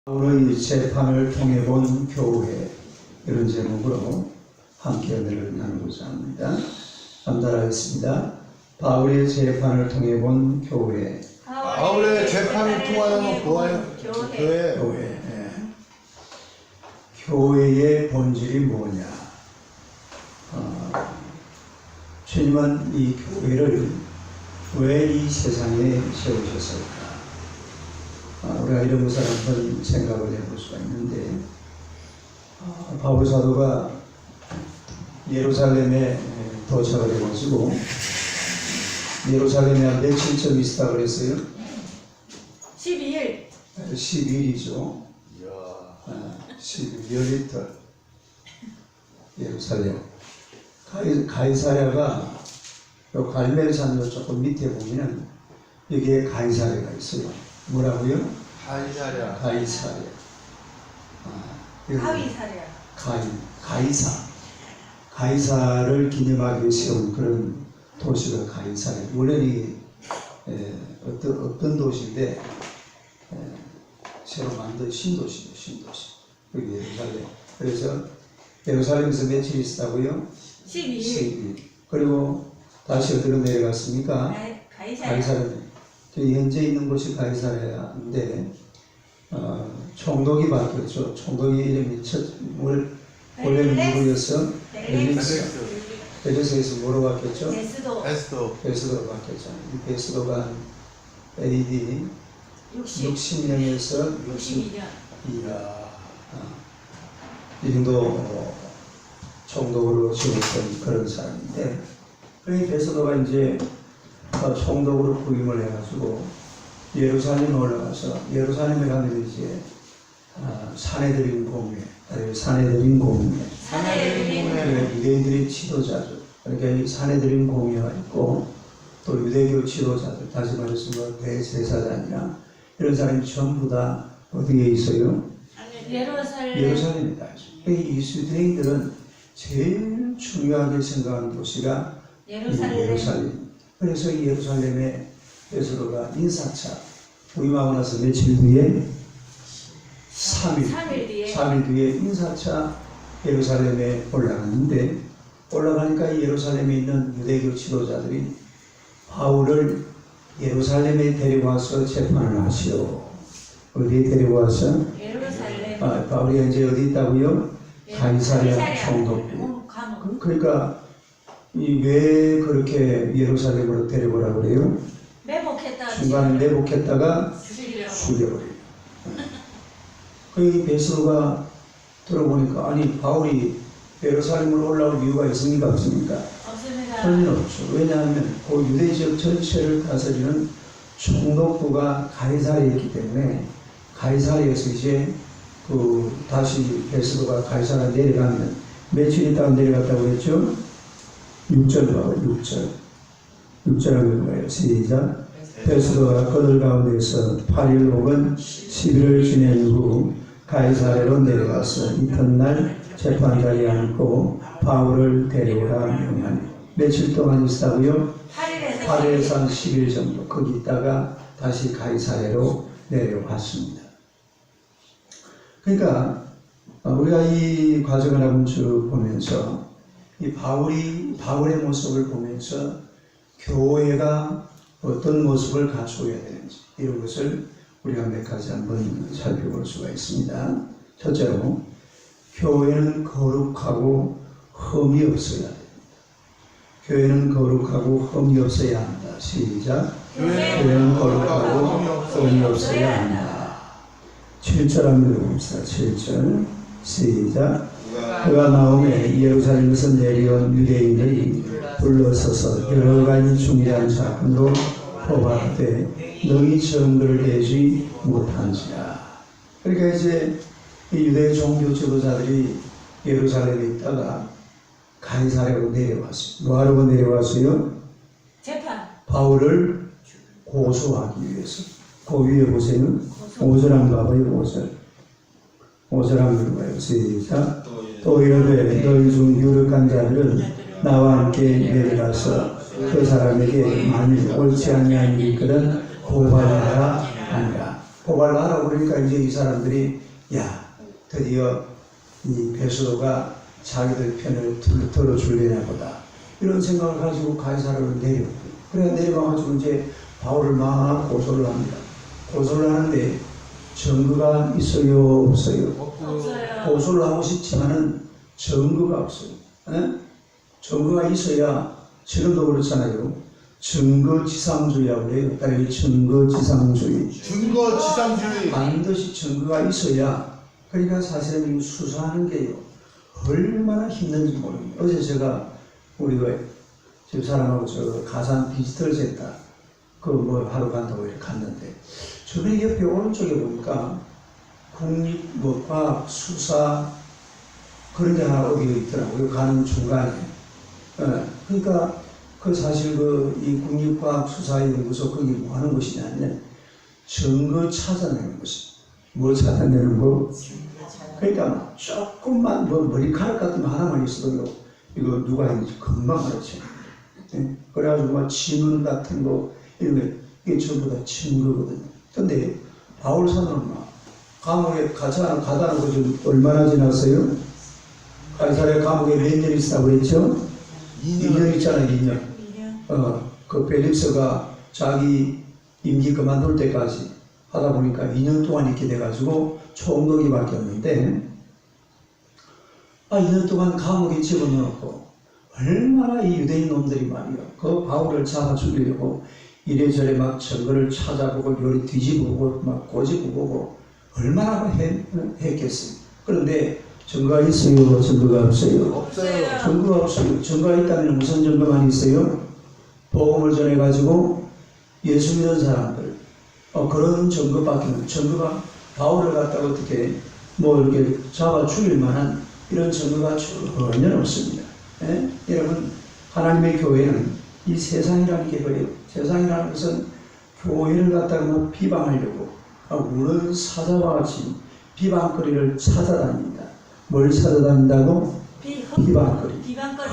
바울의 재판을 통해 본 교회, 이런 제목으로 함께 은혜를 나누고자 합니다. 감사하겠습니다. 바울의 재판을 통해 본 교회. 바울의 재판을 통하여 보아요. 교회. 교회의 본질이 뭐냐? 주님은 이 교회를 왜 이 세상에 세우셨을까? 우리가 이런 것을 한번 생각을 해볼 수가 있는데, 바울 사도가 예루살렘에 도착을 해가지고 예루살렘에 한 며칠쯤 있었다고 그랬어요? 12일. 12일이죠. 12일 이틀. 예루살렘. 가이사랴가 요 갈멜산도 조금 밑에 보면은 여기에 가이사랴가 있어요. 뭐라고요? 가이사랴. 가이사랴. 가위사랴. 가이사를 기념하기 위해 세운 그런 도시가 가이사랴. 원래는 어떤 도시인데 새로 만든 신도시죠. 신도시. 여기 예루살렘. 그래서 예루살렘에서 며칠 있었다고요? 12일. 그리고 다시 어디로 내려갔습니까? 가이사랴. 현재 있는 곳이 가이사랴인데 총독이 바뀌었죠. 총독이 이름이 원래는 누구였어? 벨리스에서 뭐로 바뀌었죠? 베스도로 바뀌었죠. 이 베스도가 AD 60년에서 62년. 이 정도 총독으로 지냈던 그런 사람인데, 이 베스도가 이제 총독으로 부임을 해가지고 예루살렘에 올라가서, 예루살렘에 가면 이제 사내들인 공회, 유대인들의 지도자들, 그러니까 이 사내들인 공회가 있고, 또 유대교 지도자들, 다시 말해서 뭐 대제사장이나 이런 사람이 전부 다 어디에 있어요? 예루살렘이다. 이 유대인들은 제일 중요하게 생각하는 도시가 예루살렘. 그래서 이 예루살렘에 베드로가 인사차 부임하고 나서 며칠 뒤에 3일 뒤에 인사차 예루살렘에 올라갔는데, 올라가니까 예루살렘에 있는 유대교 지도자들이 바울을 예루살렘에 데려와서 재판을 하시오. 어디에 데려와서? 예루살렘. 바울이 이제 어디 있다고요? 가이사랴 총독부. 그러니까 왜 그렇게 예루살렘으로 데려오라고 그래요? 중간에 매복했다가 죽여버려요. 그 베스도가 들어보니까, 아니 바울이 예루살렘으로 올라올 이유가 있습니까? 없습니까? 없습니다. 전혀 없죠. 왜냐하면 그 유대 지역 전체를 다스리는 총독부가 가이사랴에 있기 때문에, 가이사랴에서 이제 다시 베스도가 가이사랴 내려가면 며칠 있다가 내려갔다고 했죠? 6절 봐요. 6절하고 뭐예요? 시작. 베스도가 그들 가운데서 8일 혹은 11을 지낸 후 가이사랴로 내려가서 이튿날 재판자리에 앉고 바울을 데려오라 명하니, 며칠 동안 있다고요? 8일에서 한 10일 정도 거기 있다가 다시 가이사랴로 내려왔습니다. 그러니까 우리가 이 과정을 한번 쭉 보면서 이 바울의 모습을 보면서 교회가 어떤 모습을 갖추어야 되는지, 이런 것을 우리가 몇 가지 한번 살펴볼 수가 있습니다. 첫째로, 교회는 거룩하고 흠이 없어야 됩니다. 교회는 거룩하고 흠이 없어야 한다. 시작. 교회는 거룩하고 흠이 없어야 한다. 7절 한번 읽어봅시다. 7절 시작. 그가 나오매 예루살렘에서 내려온 유대인들이 불러서서 여러 가지 중요한 사건으로 포박되 너희 증거를 대지 못한지라. 그러니까 이제 이 유대 종교 지도자들이 예루살렘에 있다가 가이사랴로 내려왔어요. 뭐하러 내려왔어요? 재판. 바울을 고소하기 위해서. 그 위에 보세요. 5절 한번 봐봐요. 5절 한번 봐요. 시작. 또 이르되 너희 중 유력한 자들은 나와 함께 내려가서 그 사람에게 만일 옳지 아니한 일들은 고발하라 하니라. 고발하라고 그러니까 이제 이 사람들이 야 드디어 이 베드로가 자기들 편을 들어줄래나 보다 이런 생각을 가지고 가이사랴로 내려. 그래 내려가가지고 이제 바울을 막 고소를 합니다. 고소를 하는데 증거가 있어요 없어요? 없어요. 고소를 하고 싶지만은 증거가 없어요. 에? 증거가 있어야 지금도 그렇잖아요. 증거지상주의라고 그래요. 그러니까 증거지상주의. 증거지상주의. 반드시 증거가 있어야. 그러니까 사실은 이 수사하는 게요 얼마나 힘든지 모릅니다. 어제 제가 우리가 집 사람하고 저 가산 디지털 센터 그 뭐 하러 간다고 이렇게 갔는데 주변 옆에 오른쪽에 보니까 국립 뭐 과학 수사 그런 게 하나 어디 있더라고요. 가는 중간에. 그러니까 그 사실 그 이 국립과학수사연구소 거기 뭐 하는 것이냐면 증거 찾아내는 것이. 뭘 찾아내는 거? 그러니까 조금만 뭐 머리카락 같은 거 하나만 있어도 이거 누가 했는지 금방 알았죠. 그래가지고 막 지문 같은 거 이런 게 이게 전부 다 증거거든요. 근데 바울 사도는 막 감옥에 가다는 거 좀 얼마나 지났어요? 가이사랴 감옥에 몇 년 있다고 그랬죠? 2년 있잖아요, 2년. 그 벨릭스가 자기 임기 그만둘 때까지 하다 보니까 2년 동안 있게 돼가지고 총독이 바뀌었는데, 2년 동안 감옥에 집어넣었고, 얼마나 이 유대인 놈들이 말이야. 그 바울을 잡아 죽이려고 이래저래 막 증거를 찾아보고 요리 뒤집어보고 막 꼬집어보고 얼마나 했겠어요. 그런데 증거가 있어요? 증거가 없어요? 없어요. 증거가 없어요. 증거가 있다면 무슨 증거만 있어요? 복음을 전해가지고 예수 믿는 사람들 그런 증거밖에는 증거가 바울을 갖다가 어떻게 뭐 이렇게 잡아 죽일 만한 이런 증거가 전혀 없습니다. 예? 여러분 하나님의 교회는 이 세상이라는 게 뭐예요? 세상이라는 것은 교회를 갖다가 뭐 비방하려고 우는 사자와 같이 비방거리를 찾아다닙니다. 뭘 찾아다닌다고? 비방거리.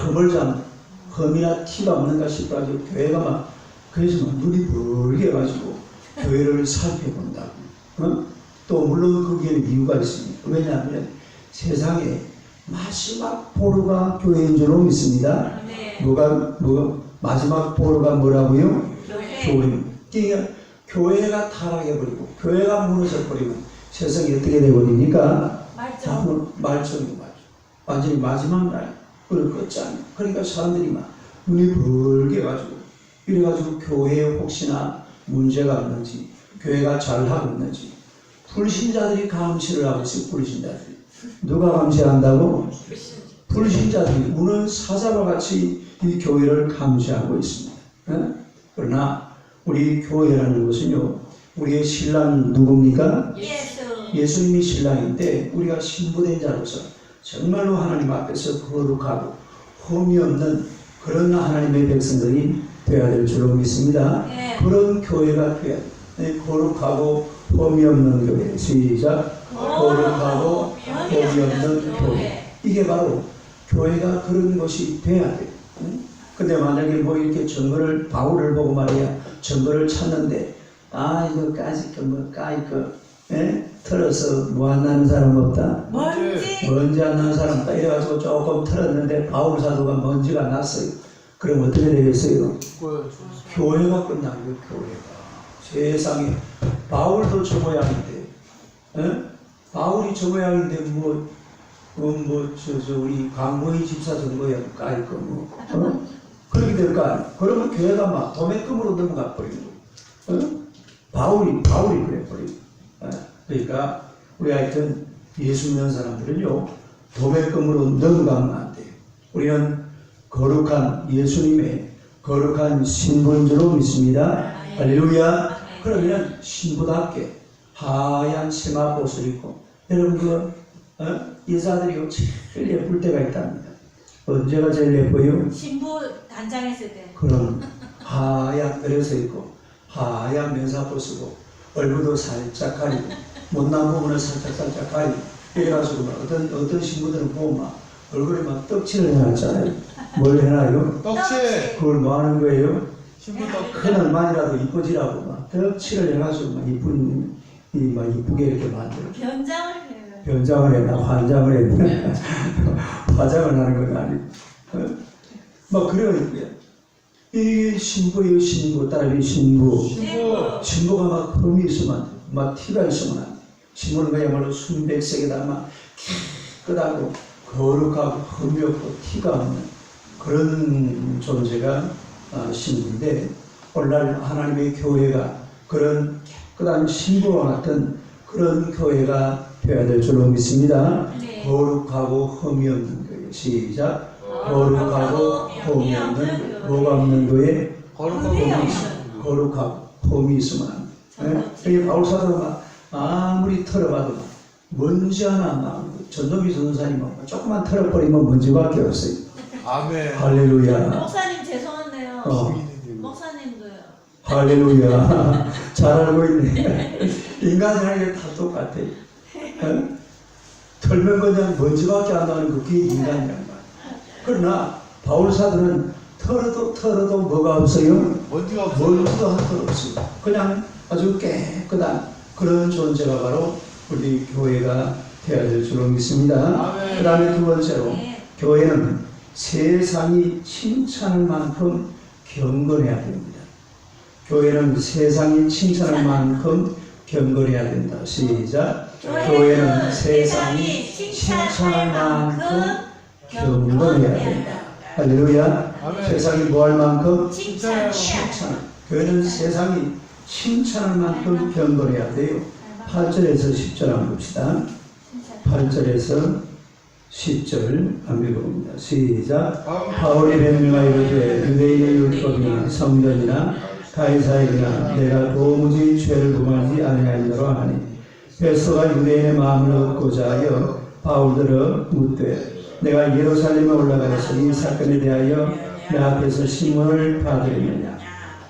흠을 잡는, 흠이나 티가 없는가 싶어가지고 교회가 막 그래서 막 눈이 벌게 해가지고 교회를 살펴본다고. 또 물론 거기에는 이유가 있습니다. 왜냐하면 세상에 마지막 보루가 교회인 줄로 믿습니다. 네. 뭐가 마지막 보루가 뭐라고요? 교회. 그러니까 교회가 타락해버리고 교회가 무너져버리면 세상이 어떻게 되버립니까? 말점이 완전히 마지막 날 그걸 끝장. 그러니까 사람들이 막 눈이 벌게 가지고 이래가지고 교회에 혹시나 문제가 없는지 교회가 잘하고 있는지 불신자들이 감시를 하고 있어요. 불신자들이 누가 감시한다고? 불신자들이 우는 사자와 같이 이 교회를 감시하고 있습니다. 그러나 우리 교회라는 것은요 우리의 신랑이 누굽니까? 예수님이 신랑인데 우리가 신부된 자로서 정말로 하나님 앞에서 거룩하고 흠이 없는 그런 하나님의 백성들이 되어야 될 줄로 믿습니다. 네. 그런 교회가 되어야 돼요. 거룩하고 흠이 없는 교회. 시작. 거룩하고 흠이 없는 교회. 이게 바로 교회가 그런 것이 돼야 돼요. 근데 만약에 뭐 이렇게 증거를 바울을 보고 말이야 증거를 찾는데 이거 까짓 거 까짓 거 틀어서 뭐 안 나는 사람 없다. 먼지 안 나는 사람 없다. 이래가지고 조금 틀었는데 바울 사도가 먼지가 났어요. 그럼 어떻게 되겠어요? 교회가 끝나요. 교회가 세상에 바울도 저 모양인데, 바울이 저 모양인데 우리 강모희 집사 저 모양 까짓 거 그렇게 될까? 그러면 교회가 막 도매금으로 넘어가 버리고, 바울이 그래 버리고. 그러니까 우리 하여튼 예수 믿는 사람들은요 도매금으로 넘어가면 안 돼요. 우리는 거룩한 예수님의 거룩한 신부인 줄로 믿습니다. 할렐루야. 그러면 신부답게 하얀 세마포옷을 입고 여러분 여자들이 제일 예쁠 때가 있답니다. 언제가 제일 예뻐요? 신부 단장했을 때. 그럼 하얀 드레스 입고 하얀 면사포 쓰고 얼굴도 살짝 가리고 못난 부분을 살짝 가리고 이래가지고 막 어떤 신부들은 보면 막 얼굴에 막 떡칠을 해놨잖아요. 뭘 해놔요? 떡칠. 그걸 뭐 하는 거예요? 신부 떡. 그날만이라도 이뻐지라고 막 떡칠을 해가지고 막 이쁜 막 이쁘게 이렇게 만들어. 변장을 해요. 변장을 했나 환장을 했나 화장을 하는 건 아니고 막 그래가지고요. 이 신부예요. 신부 딸이 신부. 신부가 막 흠이 있으면 안 돼. 막 티가 있으면 안 돼. 신부는 그야말로 순백색에다 막 깨끗하고 거룩하고 흠이 없고 티가 없는 그런 존재가 신부인데 오늘날 하나님의 교회가 그런 깨끗한 신부와 같은 그런 교회가 되어야 될 줄로 믿습니다. 네. 거룩하고 흠이 없는 교회. 시작. 거룩하고 흠이 없는 교회. 뭐가 없는 교회? 거룩하고 흠이 있으면 안 돼. 여기 바울 사도가 아무리 털어봐도 먼지 하나 안 나오고 전도기 전도사님 조금만 털어버리면 먼지밖에 없어요. 아멘. 할렐루야. 목사님 죄송한데요. 어. 목사님도요. 할렐루야. 잘 알고 있네. 인간이라는 게 다 똑같아. 어? 털면 그냥 먼지밖에 안 나오는 그게 인간이란 말이야. 그러나 바울 사도는 털어도 뭐가 없어요? 먼지가 없어요. 먼지도 한 털 없어요. 그냥 아주 깨끗한 그런 존재가 바로 우리 교회가 되어야 될 줄로 믿습니다. 그 다음에 두 번째로 네. 교회는 세상이 칭찬할 만큼 경건해야 됩니다. 교회는 세상이 칭찬할 만큼 경건해야 된다. 시작. 교회는 세상이 칭찬할 만큼 경건해야 된다. 할렐루야. 아멘. 세상이 뭐 할 만큼? 칭찬. 칭찬. 교회는 세상이 칭찬할 만큼 경건해야 돼요. 8절에서 10절 한번 봅시다. 8절에서 10절 한번 읽어봅니다. 시작. 바울이 변명하여 이르되 유대인의 율법이나 성전이나 가이사에게나 내가 도무지 죄를 범하지 아니하였노라 하니 베스도가 유대인의 마음을 얻고자 하여 바울들을 묻되 내가 예루살렘에 올라가서 이 사건에 대하여 내 앞에서 신문을 받으려느냐.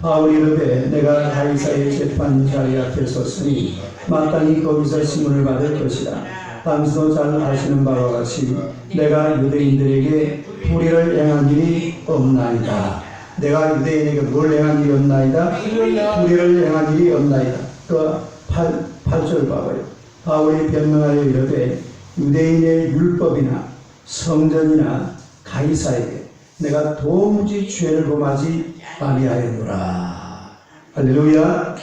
바울이 이르되 내가 가이사의 재판자의 앞에 섰으니 마땅히 거기서 신문을 받을 것이다. 당신도 잘 아시는 바와 같이 내가 유대인들에게 불의를 행한 일이 없나이다. 내가 유대인에게 뭘 행한 일이 없나이다? 불의를 행한 일이 없나이다. 또 8절 봐봐요. 바울이 변명하여 이르되 유대인의 율법이나 성전이나 가이사에게 내가 도무지 죄를 범하지 아니하였노라. 할렐루야.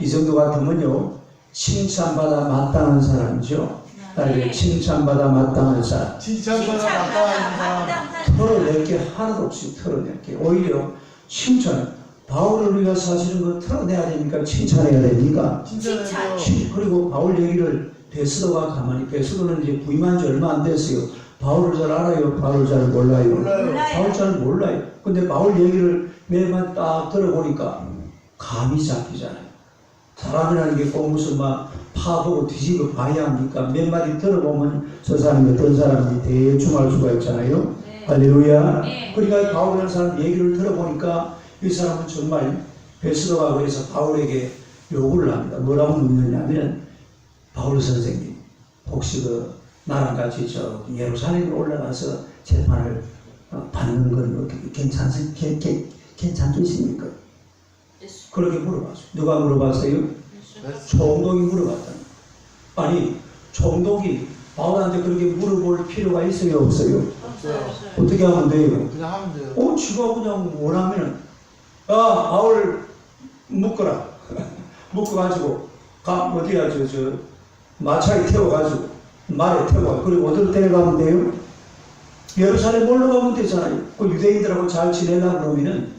이 정도 같으면요 칭찬받아 마땅한 사람이죠. 나에게 칭찬받아 마땅한 사람. 칭찬받아 마땅한 털어낼 게 하나도 없이 털어낼 게 오히려 칭찬. 바울을 우리가 사실은 그 털어내야 되니까 칭찬해야 되니까. 칭찬해요. 그리고 바울 얘기를 베스도가 가만히 베스도는 이제 부임한 지 얼마 안 됐어요. 바울을 잘 알아요? 바울을 잘 몰라요? 바울 잘 몰라요. 근데 바울 얘기를 매번 딱 들어보니까 감이 잡히잖아요. 사람이라는 게 꼭 무슨 막 파보고 뒤집어 봐야 합니까? 몇 마디 들어보면 저 사람이 어떤 사람인지 대충 알 수가 있잖아요. 네. 할렐루야. 네. 그러니까 바울이라는 사람 얘기를 들어보니까 이 사람은 정말 베스도가 그래서 바울에게 요구를 합니다. 뭐라고 묻느냐면 바울 선생님 혹시 그 나랑 같이 저 예루살렘에 올라가서 재판을 받는 건 어떻게 괜찮겠습니까? 그렇게 물어봤어요. 누가 물어봤어요? 총독이 물어봤다. 아니 총독이 바울한테 그렇게 물어볼 필요가 있어요? 없어요? 어떻게 하면 돼요? 그냥 하면 돼요. 지가 그냥 원하면은 바울 묶어라. 묶어가지고 어디야 저 마차에 태워가지고 말에 태워 그리고 어디로 데려가면 돼요? 예루살렘 올라가면 되잖아요. 그 유대인들하고 잘 지내려고 그러면은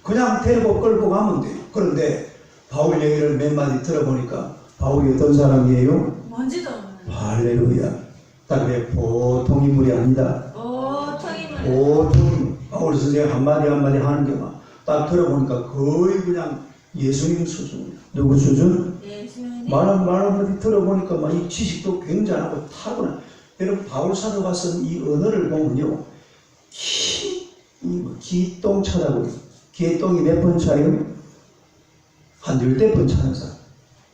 그냥 데리고 끌고 가면 돼요. 그런데 바울 얘기를 몇 마디 들어보니까 바울이 어떤 사람이에요? 먼지도 없는. 할렐루야. 다음에 보통 인물이 아니다. 보통이면. 보통 바울 선생님 한마디 한마디 하는 게 막 딱 들어보니까 거의 그냥 예수님 수준이야. 누구 수준? 예수님. 말 한마디 들어보니까 막 이 지식도 굉장하고 타고난. 여러분 바울 사도가 쓴 이 언어를 보면요, 기똥 차다고요. 기의 똥이 몇 번 차요? 한 10번 차는 사람.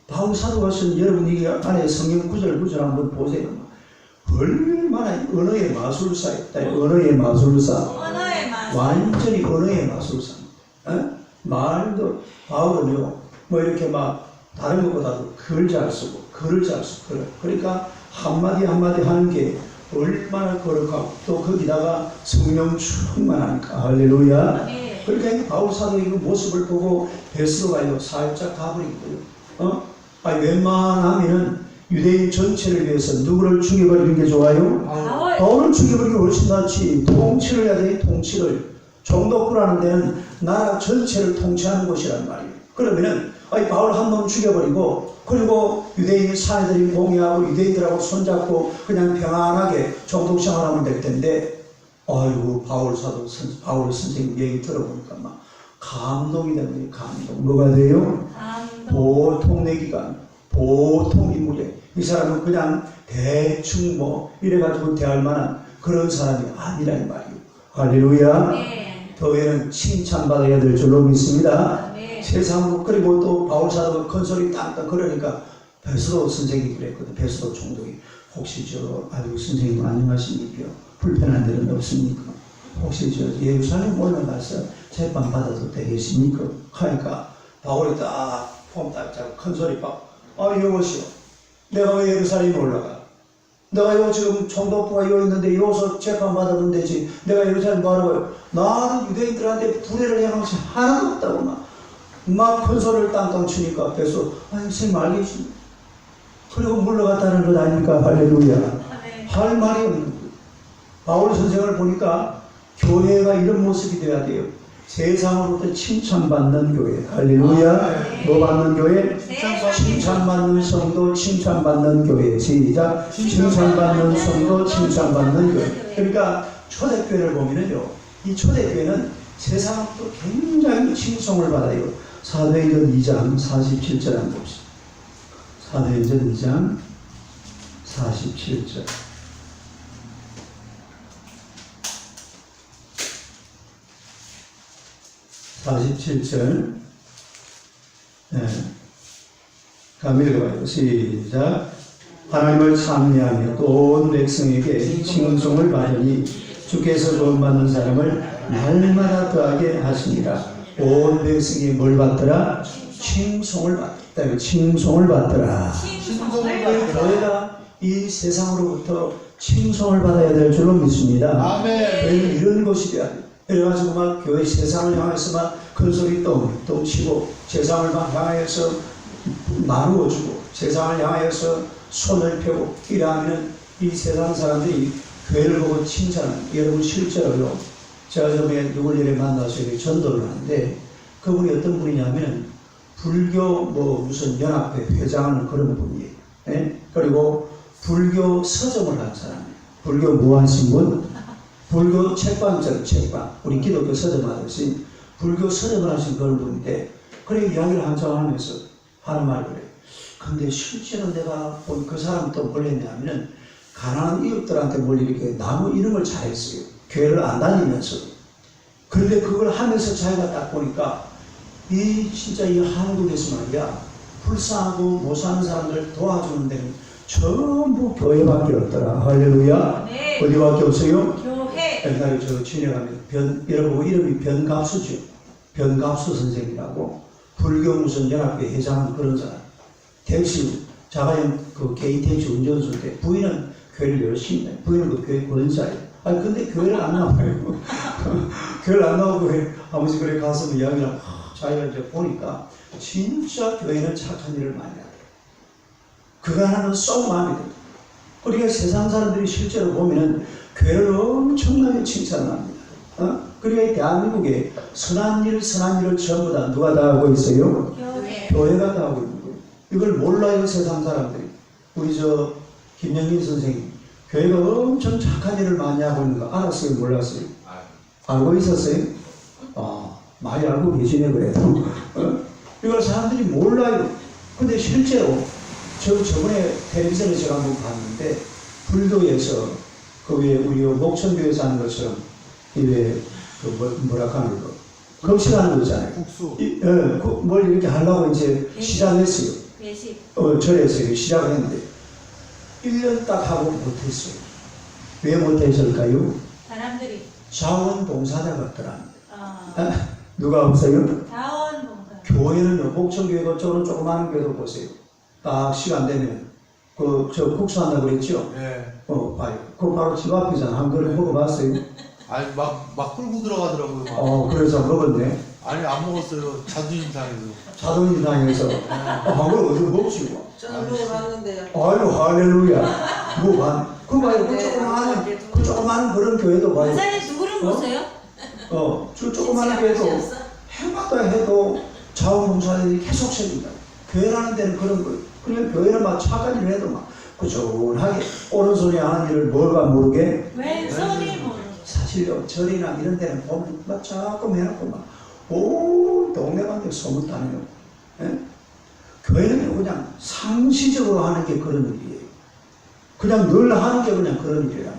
바울 사도가 쓴 여러분 이 안에 성경 구절 한번 보세요. 얼마나 언어의 마술사였다. 언어의 마술사. 언어의 맛. 완전히 언어의 마술사. 말도 바울은요 뭐 이렇게 막 다른 것보다도 글을 잘 쓰고 글을 잘 쓰고 그러니까 한마디 한마디 하는 게 얼마나 거룩하고 또 거기다가 성령 충만하니까 할렐루야. 네. 그러니까 이 바울 사도의 그 모습을 보고 베스로가요 살짝 가버리고요. 웬만하면은 유대인 전체를 위해서 누구를 죽여버리는 게 좋아요? 바울. 바울을 죽여버리는 게 훨씬 낫지. 통치를 해야 돼. 통치를. 정독부라는 데는 나라 전체를 통치하는 곳이란 말이에요. 그러면은 바울 한 놈 죽여버리고 그리고 유대인 사내들이 공유하고 유대인들하고 손잡고 그냥 평안하게 정독 생활하면 될 텐데 아이고 바울 선생님 얘기 들어보니까 막 감동이 되는 거예요. 감동. 뭐가 돼요? 보통 내기가 보통 인물이에요. 이 사람은 그냥 대충 뭐 이래가지고 대할 만한 그런 사람이 아니란 말이에요. 할렐루야. 네. 교회는 칭찬받아야 될 줄로 믿습니다. 네. 세상으로 그리고 또 바울 사도가 큰 소리 땅땅 그러니까 베스도 선생님이 그랬거든. 베스도 총독이 혹시 아이고 선생님 안녕하십니까? 불편한 데는 없습니까? 혹시 예루살렘 올라가서 재판 받아도 되겠습니까? 하니까 바울이 딱 폼 딱 잡고 큰 소리 빡 여보시오 내가 왜 예루살렘에 올라가? 내가 요 지금 총독부가 요 있는데 여기서 재판 받아도 되지 내가 예루살렘 가라고요? 나는 유대인들한테 불의를 행한 것이 하나도 없다고 막 큰 소리를 땅땅 치니까 그래서 선생님 알겠습니다. 그리고 물러갔다는 것 아닙니까? 할렐루야. 네. 할 말이 없는 거예요. 바울 선생을 보니까 교회가 이런 모습이 돼야 돼요. 세상으로부터 칭찬받는 교회. 할렐루야. 네. 뭐 받는 교회? 네. 칭찬받는 성도, 칭찬받는 교회. 시작. 칭찬받는 성도, 칭찬받는 교회. 그러니까 초대교회를 보면은요, 이 초대교회는 세상으로부터 굉장히 칭송을 받아요. 사도행전 2장 47절 한번 봅시다. 사도행전 2장 47절. 네. 다음 읽어봐요. 시작. 하나님을 찬미하며 또 온 백성에게 칭송을 받으니 주께서 구원받는 사람을 날마다 더하게 하시니라. 온 백성이 뭘 받더라? 칭송을 받더라. 칭송을 받더라. 저희가 이 세상으로부터 칭송을 받아야 될 줄로 믿습니다. 아멘. 저희는 이런 것이 돼야 돼요. 그래가지고 막 교회 세상을 향해서 막 큰 소리 똥 치고 세상을 막 향해서 나누어주고 세상을 향해서 손을 펴고 이러하면 이 세상 사람들이 교회를 보고 칭찬합니다. 여러분 실제로요. 제가 전에 누굴 이래 만나서 이렇게 전도를 하는데 그분이 어떤 분이냐면 불교 무슨 연합회 회장하는 그런 분이에요. 네? 그리고 불교 서점을 한 사람이에요. 불교 무한신문, 불교 책방처럼 책방, 우리 기독교 서점 하듯이 불교 서점을 하신 그런 분인데 그래 이야기를 한참 하면서 하는 말을 그래요. 근데 실제로 내가 본 그 사람 또 뭘 했냐면은 가난한 이웃들한테 뭘 이렇게 나무 이런 걸 잘했어요. 교회를 안 다니면서. 그런데 그걸 하면서 자기가 딱 보니까 진짜 이 한국에서 말이야 불쌍하고 못 사는 사람들 도와주는 데는 전부 교회밖에 없더라. 할렐루야. 네. 어디밖에 없어요? 교회. 옛날에 저 지내가면 여러분 이름이 변갑수죠. 변갑수 선생이라고 불교 무슨 연합회 회장은 그런 사람. 택시 자가용 그 개인 택시 운전수인데 부인은 교회를 열심히 해요. 부인은 그 교회 권사예요. 아니 근데 교회를 안 나와요. 교회를 안 나오고 아버지 그래 가서 이야기를 자기가 이제 보니까 진짜 교회는 착한 일을 많이 하더라고요. 그거 하나는 쏙 마음에 들어요. 그러니까 세상 사람들이 실제로 보면은 교회를 엄청나게 칭찬합니다. 그러니까 대한민국에 선한 일을 전부 다 누가 다 하고 있어요? 교회. 교회가 다 하고 있는 거예요. 이걸 몰라요 세상 사람들이. 우리 김영민 선생님 교회가 엄청 착한 일을 많이 하고 있는 거 알았어요? 몰랐어요? 알고 있었어요? 많이 알고 계시네 그래도. 이걸 사람들이 몰라요. 근데 실제로 저번에 텔레비전에 제가 한번 봤는데 불교에서 그 위에 우리 목천교에서 하는 것처럼 이왜 뭐라 하는 거 금식하는 거잖아요. 국수. 뭘 이렇게 하려고 이제 시작했어요. 예식. 절에서 시작을 했는데 1년 딱 하고 못했어요. 왜 못했을까요? 사람들이 자원봉사자 같더랍니다. 아, 누가 없어요? 자원봉사. 교회는요, 목청교회 그쪽으로 조그마한 교회도 보세요. 딱 시간 되면, 저 국수한다고 그랬죠? 예. 봐요. 그거 바로 집 앞이잖아. 한 그릇 먹어봤어요? 아니 막 끌고 들어가더라고요. 막. 그래서 먹었네. 아니 안 먹었어요. 자존심 상해서. 자동이 당해서. 그걸 어디서 먹지, 뭐. 저는 먹어봤는데요. 아유, 할렐루야. 그 봐요. 그 조그마한 그런 교회도 봐요. 목사님 누구를 보세요? 저 조그마한 교회도 해마다 해도 자원봉사들이 계속 생긴다. 교회라는 데는 그런 거예요. 그냥 교회는 막 착한 일을 해도 막 꾸준하게 옳은 소리 하는 일을 뭘까 모르게 왼손이 모르. 사실요, 절이나 이런 데는 보면 막 자꾸 해놓고 막 동네방네 소문다네요. 예? 교회는 그냥 상시적으로 하는 게 그런 일이에요. 그냥 늘 하는 게 그냥 그런 일이란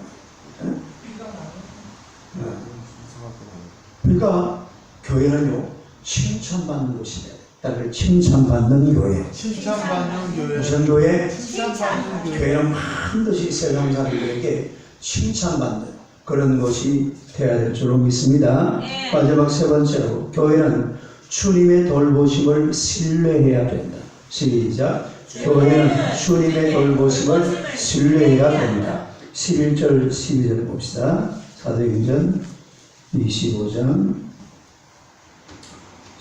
말이에요. 예? 그러니까 교회는요, 칭찬받는 곳이래요. 다들 칭찬받는 교회. 칭찬받는 교회. 무슨 교회? 칭찬받는 교회. 교회는 반드시 세상 사람들에게 칭찬받는 그런 것이 되어야 될 줄로 믿습니다. 네. 마지막 세 번째로, 교회는 주님의 돌보심을 신뢰해야 된다. 시작. 교회는 주님의 돌보심을 신뢰해야 된다. 11절, 12절 봅시다. 사도행전 25장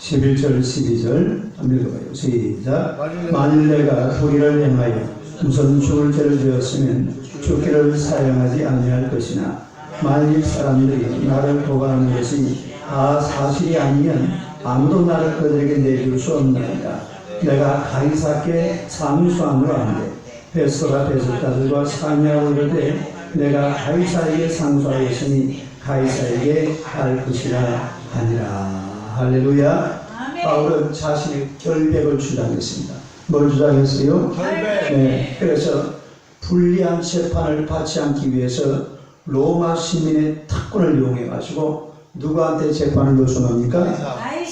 11절, 12절 한번 읽어봐요. 시작. 만일 내가 도리를 행하여 우선 죽을 죄를 지었으면 죽기를 사용하지 아니할 것이나 만일 사람들이 나를 보관하는 것이 다 사실이 아니면 아무도 나를 그들에게 내줄 수 없나이다. 내가 가이사께 상수함으로 하는데 베스가 베스가들과 상의하고 이르되 내가 가이사에게 상수하였으니 가이사에게 할 것이라 하니라. 할렐루야. 아멘. 바울은 자신의 결백을 주장했습니다. 뭘 주장했어요? 결백. 네. 그래서 불리한 재판을 받지 않기 위해서 로마 시민의 특권을 이용해 가지고 누구한테 재판을 요청합니까?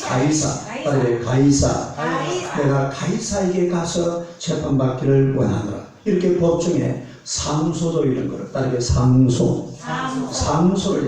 가이사. 가이사. 내가 가이사에게 가서 재판받기를 원하노라. 이렇게 법정에 상소도 이런 거를 따르게 상소를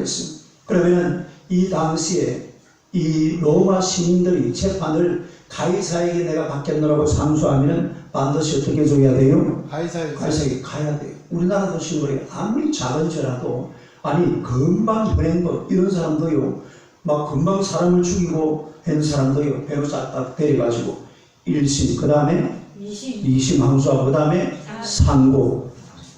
했습니다. 그러면 이 당시에 이 로마 시민들이 재판을 가이사에게 내가 받겠노라고 상소하면 반드시 어떻게 줘야 돼요? 가이사에게 가야 돼요. 우리나라도 지금 아무리 작은 죄라도 아니 금방 현행법 이런 사람도요 막 금방 사람을 죽이고 한 사람도요 변호사 딱 데려가지고 1심 그 다음에 2심 항소하고 그 다음에 상고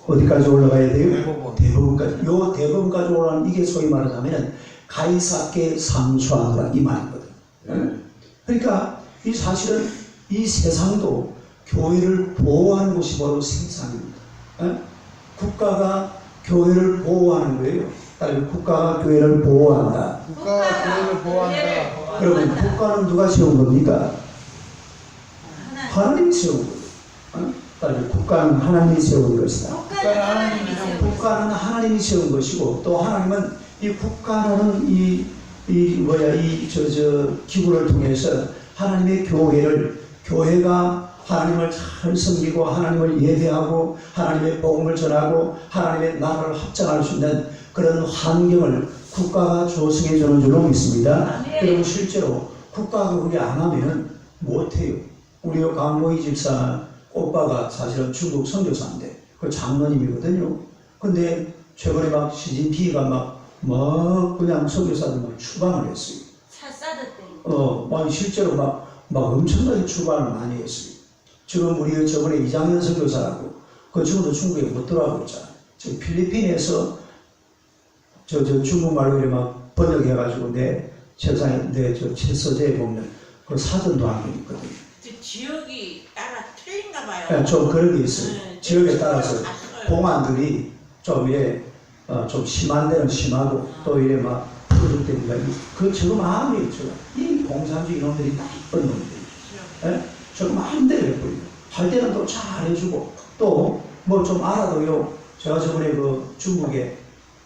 어디까지 올라가야 돼요? 대법원까지. 요 대법원까지 올라가는 이게 소위 말하자면 가이사께 상소하노라 이 말이거든요. 그러니까 이 사실은 이 세상도 교회를 보호하는 곳이 바로 세상입니다. 국가가 교회를 보호하는 거예요. 국가가 교회를 보호한다. 국가가 교회를 보호한다. 여러분 국가는 누가 세운 겁니까? 하나님이 세운 거예요. 국가는 하나님이 세운 것이다. 국가는 하나님이 세운 것이고 또 하나님은 이 국가라는 기구를 통해서 하나님의 교회가 하나님을 잘 섬기고 하나님을 예배하고 하나님의 복음을 전하고 하나님의 나라를 확장할 수 있는 그런 환경을 국가가 조성해 주는 줄로 믿습니다. 그리고 실제로 국가가 그렇게 안 하면 못해요. 우리 강모희 집사 오빠가 사실은 중국 선교사인데 그 장로님이거든요. 근데 최근에 막 시진핑이가 막 그냥 선교사들 막 추방을 했어요. 실제로 막 엄청나게 추방을 많이 했어요. 지금 우리 저번에 이장현 선교사라고 그 지금도 중국에 못 들어가고 있잖아요. 지금 필리핀에서 중국말로 이렇게 막 번역해가지고 내 책서재에 보면 그 사전도 한 게 있거든요. 지역이 따라 틀린가 봐요. 네, 좀 그런 게 있어요. 지역에 따라서 공안들이 좀 심한 데는 심하고 또 이래 막 풀어줄 때니까 그 지금 마음이 있죠. 이 공산주의 이놈들이 나쁜 놈들이 지금 마음대로 해버려요. 할 때는 또 잘 해주고 또 뭐 좀 알아도요. 제가 저번에 그 중국에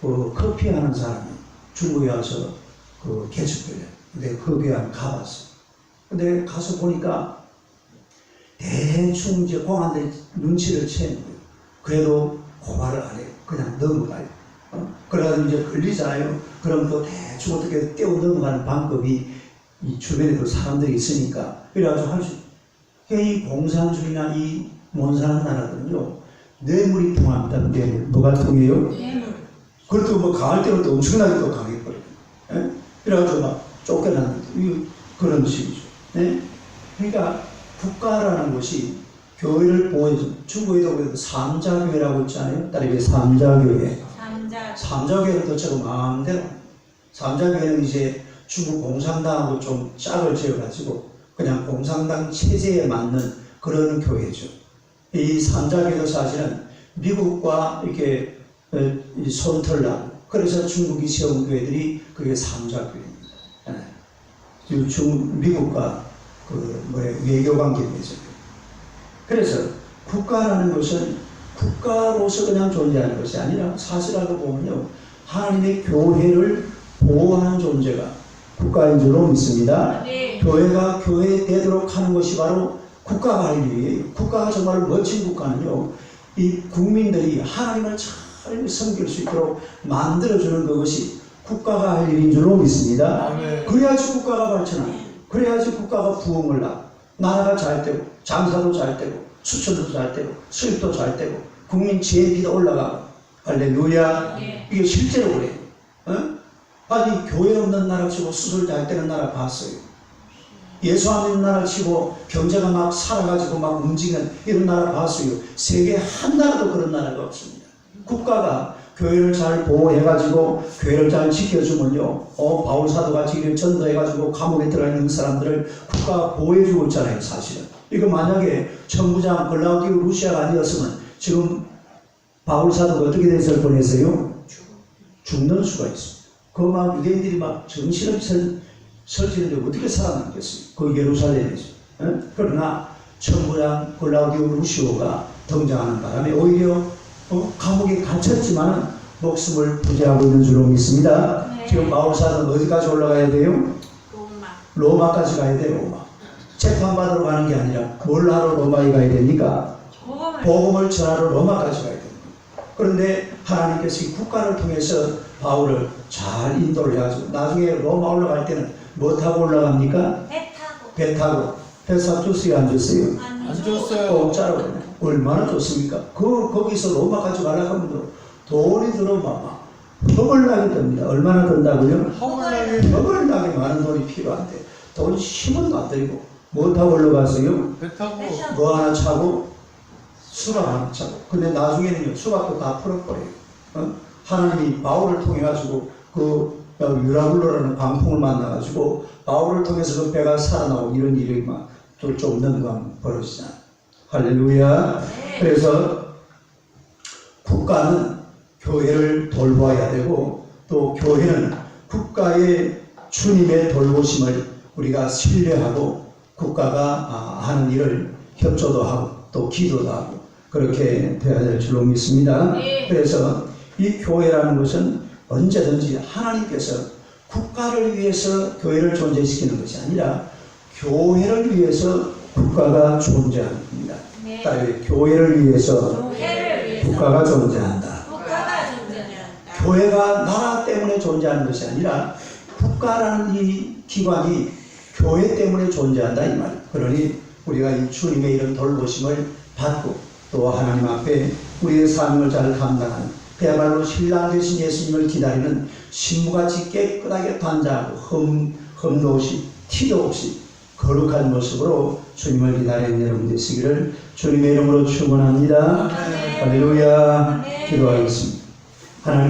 그 커피 하는 사람이 중국에 와서 그 개척교회 근데 거기에 가봤어요. 근데 가서 보니까 대충 이제 공안들이 눈치를 채는 거예요. 그래도 고발을 안 해요. 그냥 넘어가요. 그래가지고 이제 걸리잖아요. 그럼 또 대충 어떻게 떼어 넘어가는 방법이 이 주변에도 사람들이 있으니까 그래가지고 할 수. 이 공산주의나 이 몬산한 나라들은요 뇌물이 통합니다. 뇌물. 뭐가 통해요? 뇌물. 그것도 뭐 강할 때는 또 엄청나게 또 강해버려요. 예? 그래가지고 막 쫓겨나는 그런 식이죠. 예? 그러니까 국가라는 것이 교회를 보호해서 중국에도 그래도 삼자교회라고 있잖아요. 따르게 삼자교회. 삼자. 삼자교회는 도처럼 마음대로. 삼자교회는 이제 중국 공산당하고 좀 짝을 지어가지고 그냥 공산당 체제에 맞는 그런 교회죠. 이 삼자교회도 사실은 미국과 이렇게 손털 나고 그래서 중국이 세운 교회들이 그게 삼자교회입니다. 미국과 외교관계에 대해서. 그래서 국가라는 것은 국가로서 그냥 존재하는 것이 아니라 사실 알고 보면요 하나님의 교회를 보호하는 존재가 국가인 줄로 믿습니다. 네. 교회가 교회 되도록 하는 것이 바로 국가가 할 일이에요. 국가가 정말 멋진 국가는요 이 국민들이 하나님을 잘 섬길 수 있도록 만들어주는 그것이 국가가 할 일인 줄로 믿습니다. 아멘. 그래야지 국가가 발전하고 그래야지 국가가 부흥을 하고 나라가 잘 되고 장사도 잘 되고 수출도 잘 되고 수입도 잘 되고 국민 GNP도 올라가고 할렐루야. 네. 이게 실제로 그래요. 아니 교회 없는 나라 치고 수술 잘 되는 나라 봤어요. 예수 안 믿는 나라 치고 경제가 막 살아가지고 막 움직이는 이런 나라 봤어요. 세계 한 나라도 그런 나라가 없습니다. 국가가 교회를 잘 보호해가지고 교회를 잘 지켜주면요 바울 사도같이 이를 전도해가지고 감옥에 들어있는 사람들을 국가가 보호해주고 있잖아요. 사실은 이거 만약에 천부장 글라우디오 루시아가 아니었으면 지금 바울 사도가 어떻게 됐을 뻔했어요? 죽는 수가 있습니다. 그 막 유대인들이 막 정신없이 설치는데 어떻게 살아남겠어요? 그 예루살렘에서. 그러나 천부장 글라우디오 루시오가 등장하는 바람에 오히려 감옥에 갇혔지만 목숨을 부지하고 있는 줄로 믿습니다. 네. 지금 바울 사도는 어디까지 올라가야 돼요? 로마까지 가야 돼요. 로마. 재판받으러 가는 게 아니라 뭘 하러 로마에 가야 됩니까? 복음을 전하러 로마까지 가야 됩니다. 그런데 하나님께서 이 국가를 통해서 바울을 잘 인도를 해가지고 나중에 로마 올라갈 때는 뭐 타고 올라갑니까? 배 타고. 배 타고 줬어요? 안 줬어요? 안 줬어요. 공짜로. 얼마나 좋습니까? 거기서 로마까지 가려면 돈이 들어오면 허벌나게 듭니다. 얼마나 든다고요? 허벌나게 많은 돈이 필요한데 돈 10원도 안 들이고 뭐 타고 올라가서요? 배 타고. 뭐 하나 차고 수박 하나 차고. 근데 나중에는요 수박도 다 풀어버려요. 하나님이 바울을 통해 가지고 그 유라굴로라는 광풍을 만나가지고 바울을 통해서 그 배가 살아나고 이런 일이 막 좀 넘어가면 벌어지잖아요. 할렐루야. 그래서 국가는 교회를 돌봐야 되고 또 교회는 국가의 주님의 돌보심을 우리가 신뢰하고 국가가 하는 일을 협조도 하고 또 기도도 하고 그렇게 되어야 될 줄로 믿습니다. 그래서 이 교회라는 것은 언제든지 하나님께서 국가를 위해서 교회를 존재시키는 것이 아니라 교회를 위해서 국가가 존재합니다. 따라서 교회를 위해서 국가가 존재한다. 교회가 나라 때문에 존재하는 것이 아니라 국가라는 이 기관이 교회 때문에 존재한다 이 말이에요. 그러니 우리가 이 주님의 이런 돌보심을 받고 또 하나님 앞에 우리의 삶을 잘 감당하는 그야말로 신랑 되신 예수님을 기다리는 신부같이 깨끗하게 단장하고 흠도 없이 티도 없이 거룩한 모습으로 주님을 기다리는 여러분 되시기를 주님의 이름으로 축원합니다. 할렐루야. 기도하겠습니다. 하나님